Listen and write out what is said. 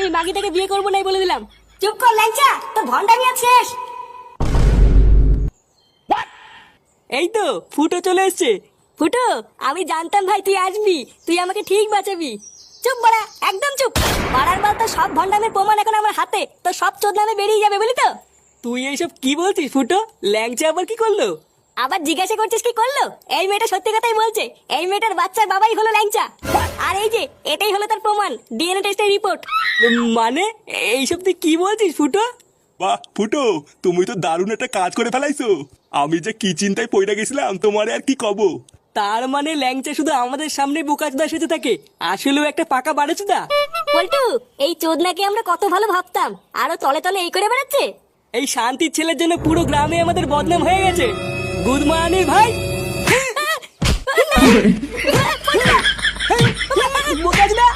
আমি মাগিটাকে বিয়ে করবো নাই বলে দিলাম। চুপ কর ল্যাংচা, তোর ভন্ডামি আজ শেষ। এই তো ফুটো চলে এসছে। ফুটো, আমি জানতাম ভাই তুই আসবি, তুই আমাকে ঠিক বাঁচাবি। চুপ বাড়া, একদম চুপ। বাড়ার বল তো সব ভন্ডামের প্রমাণ এখন আমার হাতে, তো সব চোদনামে বেরিয়ে যাবে বলি তো। তুই এইসব কি বলছিস ফুটো? ল্যাংচা আবার কি করলো? আবার জিজ্ঞাসা করছিস কি করলো? এই মেয়েটা সত্যি কথাই বলছে, এই মেয়েটার বাচ্চার বাবাই হলো ল্যাংচা। আর এই যে এটাই হলো তার প্রমাণ, ডিএনএ টেস্টের রিপোর্ট। মানে এইসব তুই কি বলছিস ফুটো? বাহ ফুটো, তুমি তো দারুণ একটা কাজ করে ফেলাইছো। আমি যে কি চিন্তায় পড়ে গেছিলাম তোমারে আর কি কব। তার মানে ল্যাংচা শুধু আমাদের সামনে বোকাচোদা সেজে থাকে, আসলেও একটা পাকা বাড়েচোদা। পল্টু, এই চোদনাকে আমরা কত ভালো ভাবতাম, আরো তলে তলে এই করে বেড়াচ্ছে। এই শান্তির ছেলের জন্য পুরো গ্রামে আমাদের বদনাম হয়ে গেছে। গুড মর্নিং ভাই। বোকাচোদা।